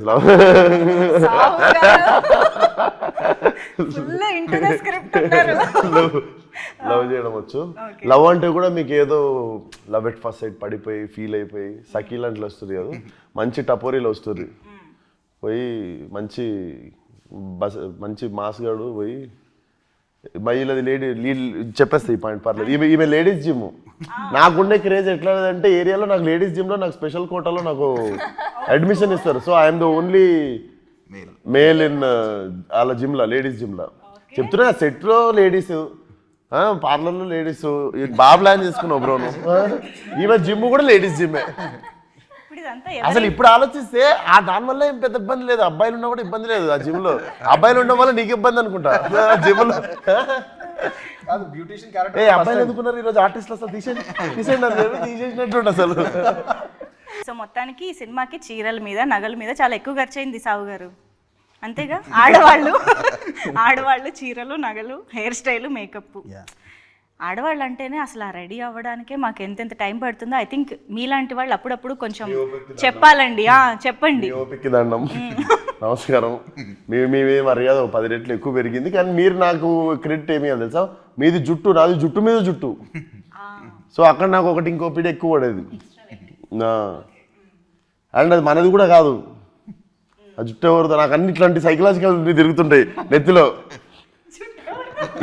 C: లవ్ చేయడం వచ్చు. లవ్ అంటే కూడా మీకు ఏదో లవ్ ఎట్ ఫస్ట్ సైడ్ పడిపోయి ఫీల్ అయిపోయి సకీల్ అంటే వస్తుంది కదా, మంచి టపోరీలో వస్తుంది. పోయి మంచి మాస్ గాడు పోయి వీళ్ళది లీడ్ చెప్పేస్తా ఈ పాయింట్ పర్లేదు. ఈమె లేడీస్ జిమ్. నాకుండే క్రేజ్ ఎట్లా అంటే ఏరియాలో నాకు లేడీస్ జిమ్లో నాకు స్పెషల్ కోటాలో నాకు అడ్మిషన్ ఇస్తారు. So I'm the only male in వాళ్ళ జిమ్లో, లేడీస్ జిమ్లో. చెప్తున్నా సెట్లో లేడీస్, పార్లర్లో లేడీస్, బాగా ప్లాన్ చేసుకున్నావు బ్రో నువ్వు. ఈమె జిమ్ కూడా లేడీస్ జిమ్మే. అసలు ఇప్పుడు ఆలోచిస్తే దానివల్ల ఏం పెద్ద ఇబ్బంది లేదు, అబ్బాయిలు ఉన్నా కూడా ఇబ్బంది లేదు ఆ జిమ్ లో. అబ్బాయిలు ఉండడం వల్ల నీకు ఇబ్బంది అనుకుంటా జిమ్ లో. అబ్బాయిలు ఎందుకున్నారు ఈరోజు ఆర్టిస్టులు, అసలు తీసేసినట్టు అసలు.
B: సో మొత్తానికి ఈ సినిమాకి చీరల మీద, నగల మీద చాలా ఎక్కువ ఖర్చు అయింది సావు గారు, అంతేగా? ఆడవాళ్ళు చీరలు, నగలు, హెయిర్ స్టైల్, మేకప్. ఆడవాళ్ళు అంటేనే అసలు ఆ రెడీ అవ్వడానికే మాకు ఎంతెంత టైం పడుతుందో. ఐ థింక్ మీలాంటి వాళ్ళు అప్పుడప్పుడు కొంచెం చెప్పాలండి. చెప్పండి.
C: దండం, నమస్కారం. మీ మర్యాద 10 రెట్లు ఎక్కువ పెరిగింది, కానీ మీరు నాకు క్రెడిట్ ఏమి అని తెలుసా, మీది జుట్టు, నాది జుట్టు మీద జుట్టు. సో అక్కడ నాకు ఒకటి ఇంకో పిడి ఎక్కువ పడేది. అండ్ అది మనది కూడా కాదు, ఆ జుట్టు ఎవరిదో. నాకు అన్ని ఇట్లాంటి సైకలాజికల్ తిరుగుతుంటాయి నెత్తిలో.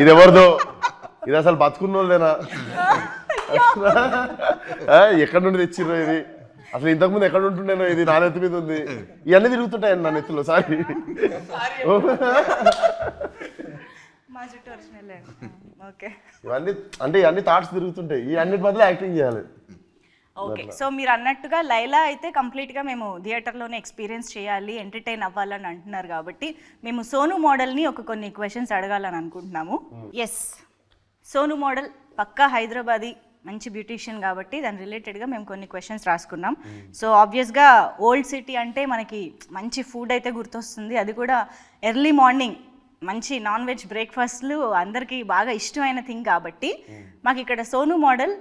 C: ఇది ఎవరిదో, ఇది అసలు బతుకున్న వాళ్ళదేనా, ఎక్కడి నుండి తెచ్చిర్రో ఇది, అసలు ఇంతకుముందు ఎక్కడ ఉంటుండేనో, ఇది నా నెత్తి మీద ఉంది. ఇవన్నీ తిరుగుతుంటాయండి నా నెత్తిలో. సారీ, ఇవన్నీ అంటే ఇవన్నీ థాట్స్ తిరుగుతుంటాయి. ఈ అన్నిటి బదులు యాక్టింగ్ చేయాలి.
B: ఓకే, సో మీరు అన్నట్టుగా లైలా అయితే కంప్లీట్గా మేము థియేటర్లోనే ఎక్స్పీరియన్స్ చేయాలి, ఎంటర్టైన్ అవ్వాలని అంటున్నారు కాబట్టి మేము సోను మోడల్ని కొన్ని క్వశ్చన్స్ అడగాలని అనుకుంటున్నాము. ఎస్, సోను మోడల్ పక్కా హైదరాబాదీ, మంచి బ్యూటీషియన్ కాబట్టి దాని రిలేటెడ్గా మేము కొన్ని క్వశ్చన్స్ రాసుకున్నాం. సో ఆబ్వియస్గా ఓల్డ్ సిటీ అంటే మనకి మంచి ఫుడ్ అయితే గుర్తొస్తుంది, అది కూడా ఎర్లీ మార్నింగ్ మంచి నాన్ వెజ్ బ్రేక్ఫాస్ట్లు అందరికీ బాగా ఇష్టమైన థింగ్ కాబట్టి మాకు ఇక్కడ సోను మోడల్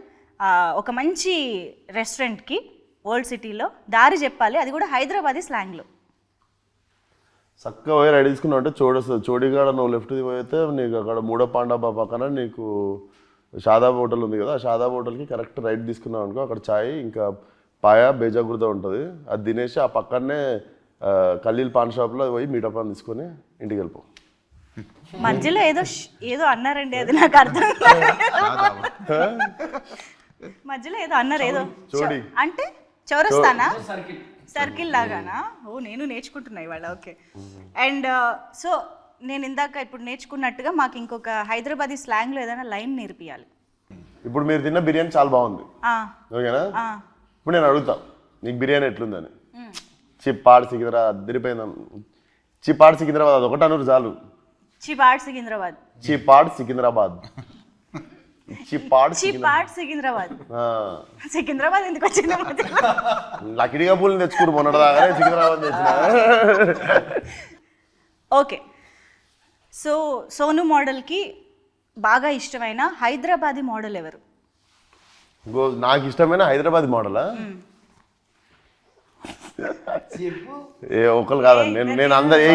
B: ఒక మంచి రెస్టారెంట్కి ఓల్డ్ సిటీలో దారి చెప్పాలి, అది కూడా హైదరాబాదీ స్లాంగ్లో.
C: చక్కగా పోయి రెడీ తీసుకున్నావు అంటే చోడిగాడ నువ్వు లెఫ్ట్ పోయితే నీకు అక్కడ మూడో పాండాబా పక్కన నీకు షాదాబ్ హోటల్ ఉంది కదా, ఆ షాదాబ్ హోటల్కి కరెక్ట్ రైట్ తీసుకున్నావు అనుకో, అక్కడ చాయ్ ఇంకా పాయ బేజాగుర్ద ఉంటుంది, అది తినేసి ఆ పక్కనే ఖలీల్ పాన్ షాప్లో పోయి మీటా పాన్ తీసుకొని ఇంటికి వెళ్ళిపో.
B: మధ్యలో ఏదో అన్నారండి, అది నాకు అర్థం కాలేదు. మధ్యలో ఏదో అన్నారు, ఏదో
C: చోడి.
B: అంటే చౌరస్తానా, సర్కిల్ లాగానా? ఓ నేను నేర్చుకుంటున్నా ఇవాళ. ఓకే. అండ్ సో నేను ఇందాక ఇప్పుడు నేర్చుకున్నట్టుగా మాకు ఇంకొక హైదరాబాదీ స్లాంగ్లో ఏదైనా లైన్ నేర్పియాలి.
C: ఇప్పుడు మీరు తిన్న బిర్యానీ చాలా బాగుంది, ఓకేనా? ఇప్పుడు నేను అడుగుతా నీకు బిర్యానీ ఎట్లుందని. చిప్పాడు సికింద్రాబాద్ అద్దరిపోయిందని. చిప్పాడు సికింద్రాబాద్ అది ఒకటి అనూరు చాలు.
B: చిపాడ్ సికింద్రాబాద్.
C: చిప్పాడు సికింద్రాబాద్. చిప్పాడు
B: సికింద్రాబాద్. సికింద్రాబాద్ ఎందుకు వచ్చింది?
C: లకిడిగా పూలు తెచ్చుకోరు మొన్నటిదాగానే సికింద్రాబాద్ తెచ్చిన.
B: ఓకే. సో సోను మోడల్కి బాగా ఇష్టమైన హైదరాబాదీ మోడల్ ఎవరు?
C: నాకు ఇష్టమైన హైదరాబాద్ మోడలా? ఒకరు కాదండి, నేను అందరు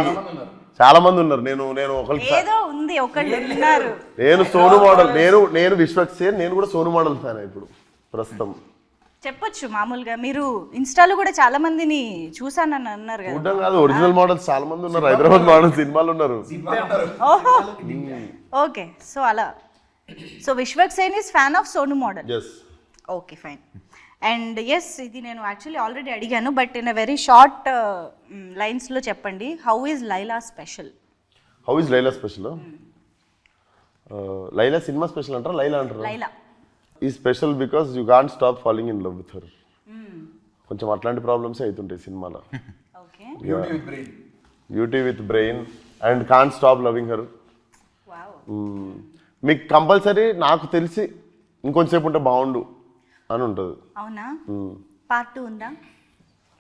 C: చాలా మంది ఉన్నారు. నేను ఒకరికి
B: ఏదో ఉంది, ఒకళ్ళు ఉన్నారు.
C: నేను సోను మోడల్, నేను విశ్వక్సేన్, నేను కూడా సోను మోడల్ ఫ్యాన్ ఇప్పుడు ప్రస్తుతం.
B: చెప్పొచ్చు మామూలుగా. మీరు ఇన్స్టాలో కూడా చాలా మందిని చూసానని అన్నారు కదా.
C: చూడడం కాదు, ఒరిజినల్ మోడల్స్ చాలా మంది ఉన్నారు, హైదరాబాద్ మోడల్ సినిమాలు ఉన్నారు.
B: ఓహో, ఓకే. సో అలా. So Vishwaksen is fan of Sonu model. Okay, fine. And yes, ఇది నేను యాక్చువల్లీ ఆల్రెడీ అడిగాను, but in a very short లైన్స్లో చెప్పండి. How is Laila special?
C: How is Laila special? Laila సినిమా స్పెషల్ అంటారా, లైలా అంటారా?
B: Laila
C: is special because you can't stop falling in love with her. కొంచెం అట్లాంటి ప్రాబ్లమ్స్ అవుతుంటాయి సినిమాలో.
B: Okay.
C: Beauty with brain and can't stop loving her. మీకు కంపల్సరీ నాకు తెలిసి ఇంకొంచెంసేపు ఉంటే బాగుండు అని ఉంటుంది.
B: అవునా? పార్ట్ 2 ఉందా?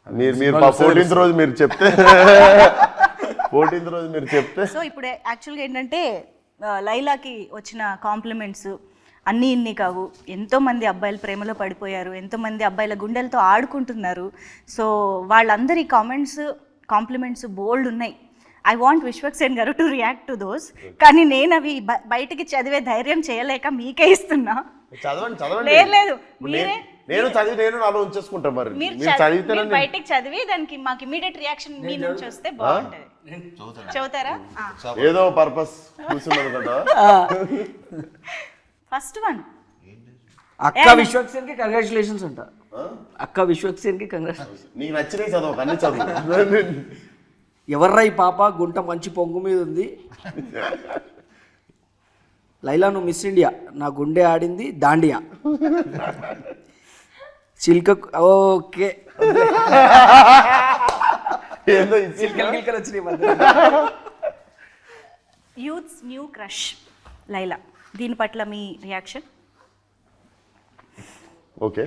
C: మీరు 14th రోజు మీరు చెప్తే 14th రోజు మీరు చెప్తే.
B: సో ఇప్పుడు యాక్చువల్గా ఏంటంటే లైలాకి వచ్చిన కాంప్లిమెంట్స్ అన్నీ ఇన్ని కావు. ఎంతోమంది అబ్బాయిలు ప్రేమలో పడిపోయారు, ఎంతోమంది అబ్బాయిల గుండెలతో ఆడుకుంటున్నారు. సో వాళ్ళందరి కాంప్లిమెంట్స్ బోల్డ్ ఉన్నాయి. ఐ వాంట్ విశ్వక్సేన్ గారు టు రియాక్ట్ టు దోస్. కానీ నేను అవి బయటికి చదివే ధైర్యం చేయలేక మీకే ఇస్తున్నా.
C: చదవండి.
B: లేదు, మీరే
C: నేను నాలో ఉంచేసుకుంటా. మరి
B: మీరు
C: చదివితే
B: బయటికి చదివి దానికి మాకు ఇమీడియట్ రియాక్షన్ మీ నుంచి వస్తే బాగుంటది. చదువుతారా?
C: ఏదో పర్పస్ కూర్చున్నది కదా.
B: ఫస్ట్ వన్,
E: అక్క విశ్వక్సేన్ కి కంగ్రాచులేషన్స్ అంట. అక్క విశ్వక్సేన్ కి కంగ్రాచులేషన్స్.
C: నీకు నచ్చినవి చదువు, అన్ని చదువు.
E: ఎవర్రా ఈ పాప గుంట మంచి పొంగు మీద ఉంది. లైలా నువ్వు మిస్ ఇండియా, నా గుండె ఆడింది దాండియా. చిల్క okay.
B: Youth's new crush Laila, దీని పట్ల మీ రియాక్షన్?
C: ఓకే.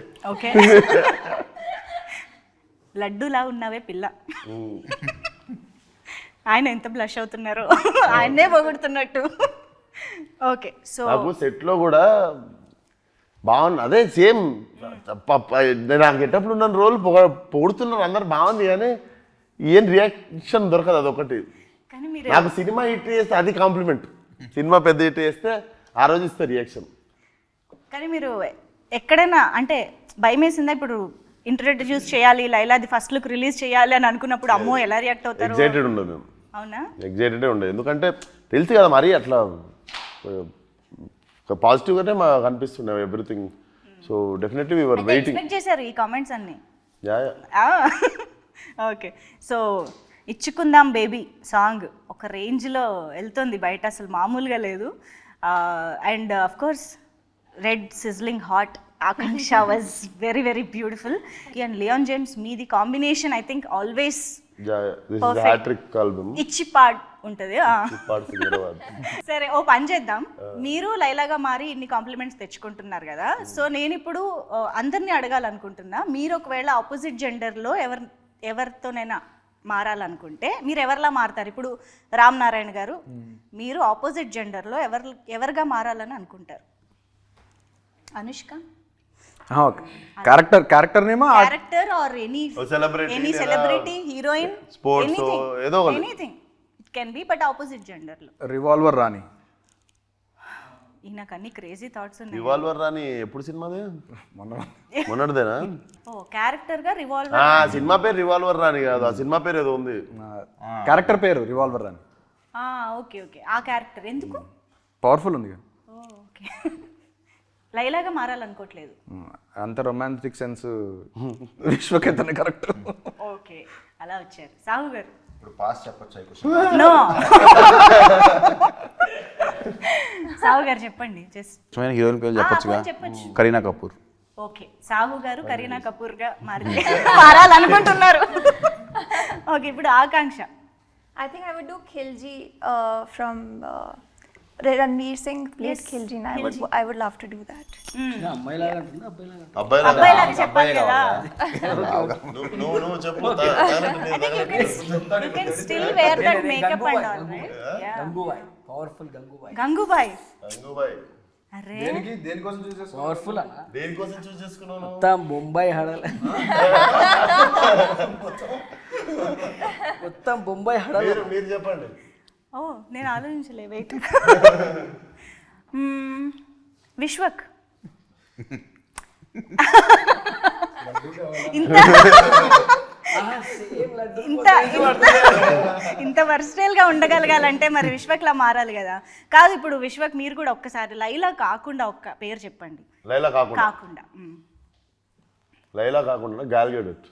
B: లడ్డూలా ఉన్నావే పిల్ల. ఆయన ఎంత బ్లష్ అవుతున్నారో, ఆయన్నే పొగుడుతున్నట్టు. ఓకే. సో
C: నాకు సెట్లో కూడా బాగుంది, అదే సేమ్ నాకు గెటప్లు ఉన్న రోల్ పొగుడుతున్నారు అందరు, బాగుంది. కానీ ఏం రియాక్షన్ దొరకదు, అదొకటి.
B: కానీ మీరు
C: నాకు సినిమా హిట్ చేస్తే అది కాంప్లిమెంట్, సినిమా పెద్ద హిట్ చేస్తే ఆ రోజు ఇస్తే రియాక్షన్.
B: కానీ మీరు ఎక్కడైనా అంటే భయం వేసిందా? ఇప్పుడు ఇంట్రడ్యూస్ చేయాలి లైలాది ఫస్ట్ లుక్ రిలీజ్ చేయాలి అని అనుకున్నప్పుడు అమ్మో ఎలా రియాక్ట్ అవుతారు?
C: ఎగ్జైటెడ్ ఉండదు మేము.
B: అవునా?
C: ఎగ్జైటెడే ఉండదు, ఎందుకంటే తెలుసు కదా మరి అట్లా పాజిటివ్గానే మాకు అనిపిస్తుండే everything. So definitely we were waiting.
B: Expect చేశారు ఈ కామెంట్స్ అన్ని? ఓకే. సో ఇచ్చుకుందాం బేబీ సాంగ్ ఒక రేంజ్లో వెళ్తుంది బయట, అసలు మామూలుగా లేదు. And of course red sizzling hot Akanksha was very very beautiful. And Leon James మీది combination I think always
C: hat-trick album.
B: ఇచ్చిపాడ్ ఉంటుంది.
C: సికింద్రాబాద్.
B: సరే, ఓ పని చేద్దాం. మీరు లైలాగా మారి ఇన్ని కాంప్లిమెంట్స్ తెచ్చుకుంటున్నారు కదా, సో నేను ఇప్పుడు అందరినీ అడగాలనుకుంటున్నా, మీరు ఒకవేళ ఆపోజిట్ జెండర్లో ఎవరితోనైనా మారాలనుకుంటే మీరు ఎవరిలా మారుతారు? ఇప్పుడు రామ్ నారాయణ గారు, మీరు ఆపోజిట్ జెండర్లో ఎవరిగా మారాలని అనుకుంటారు? అనుష్క?
D: క్యారెక్టర్ నేమా,
B: character or any celebrity, heroine,
C: sports, ఏదో
B: anything it can be, but opposite జెండర్లో.
D: రివాల్వర్ రాణి.
B: నాకు అన్ని క్రేజీ థాట్స్ ఉన్నాయి.
C: రివాల్వర్ రాని ఎప్పుడు సినిమాదే? మొన్నటిదేనా?
B: ఓ క్యారెక్టర్ గా రివాల్వర్.
C: సినిమా పేరు రివాల్వర్ రాని కాదు, ఆ సినిమా పేరు ఏదో ఉంది.
D: క్యారెక్టర్ పేరు రివాల్వర్ రాణి.
B: ఓకే ఓకే ఆ క్యారెక్టర్ ఎందుకు
D: పవర్ఫుల్ ఉంది కదా.
B: ఓకే లైలాగా మారాలనుకోవట్లేదు.
D: అంత రొమాంటిక్ సెన్స్ విశ్వకేతనే కరెక్ట్.
B: ఓకే అలా వచ్చారు. సాహు గారు
F: ఇప్పుడు పాస్ చెప్పొచ్చు
B: నో సాహు గారు చెప్పండి. జస్ట్
F: హీరోయిన్ పేరు చెప్పొచ్చుగా.
B: చెప్పొచ్చు.
F: కరీనా కపూర్.
B: ఓకే సాహు గారు కరీనా కపూర్ గా మారాలనుకుంటున్నారు. ఓకే ఇప్పుడు ఆకాంక్ష.
G: I think I would do Khilji from Ranveer Singh played Khilji, and I would love to do that.
E: అమ్మాయి లాగా అంటుందా అబ్బాయి లాగా
C: అబ్బాయి
B: అబ్బాయిలాగా చెప్పాలి కదా.
C: నువ్వు చెప్పు.
B: I think you can still wear that makeup and all, right? Yeah.
E: Gangubai powerful Gangubai
B: Gangubai.
C: Gangubai
B: అరే
D: దేనికోసం చూసేసి
E: పవర్ఫుల్ అన్న
C: దేనికోసం చూస్ చేసుకున్నాను?
E: మొత్తం బొంబాయి హడల్ మొత్తం బొంబాయి హడల్
C: మీరు చెప్పండి.
B: ఓ నేను ఆలోచించలే వెయిట్. విశ్వక్ ఇంత ఇంత వర్స్టైల్ గా ఉండగలగాలంటే మరి విశ్వక్లా మారాలి కదా. కాదు ఇప్పుడు విశ్వక్ మీరు కూడా ఒక్కసారి లైలా కాకుండా ఒక్క పేరు చెప్పండి.
C: లైలా కాకుండా గాల్ గెడట్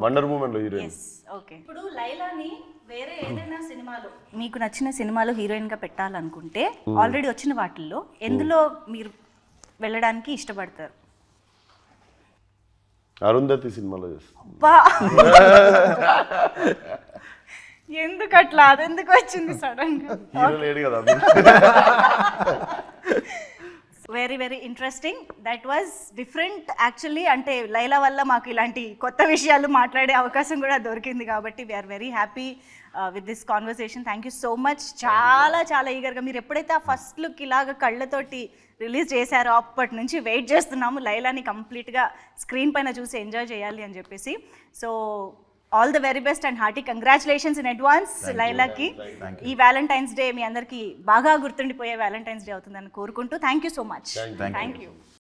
C: వండర్ ఉమెన్ లో హీరోయిన్.
B: ఓకే ఇప్పుడు లైలాని వేరే ఏదైనా సినిమాలో మీకు నచ్చిన సినిమాలో హీరోయిన్ గా పెట్టాలనుకుంటే ఆల్రెడీ వచ్చిన వాటిల్లో ఎందులో మీరు వెళ్ళడానికి ఇష్టపడతారు?
C: అరుంధతి సినిమాలో చేస్తాను.
B: అబ్బా ఎందుకు అట్లా అదెందుకు వచ్చింది సడన్ గా?
C: హీరో లేడు కదా.
B: Very very interesting. That was different actually. అంటే లైలా వల్ల మాకు ఇలాంటి కొత్త విషయాలు మాట్లాడే అవకాశం కూడా దొరికింది కాబట్టి we are very happy with this conversation. Thank you so much. చాలా చాలా ఈగర్గా మీరు ఎప్పుడైతే ఆ ఫస్ట్ లుక్ ఇలాగ కళ్ళతోటి రిలీజ్ చేశారో అప్పటి నుంచి వెయిట్ చేస్తున్నాము లైలాని కంప్లీట్గా స్క్రీన్ పైన చూసి ఎంజాయ్ చేయాలి అని చెప్పేసి. So all the very best and hearty congratulations in advance లైలాకి. ఈ వ్యాలంటైన్స్ డే మీ అందరికీ బాగా గుర్తుండిపోయే వ్యాలంటైన్స్ డే అవుతుందని కోరుకుంటూ thank you so much. Thank you.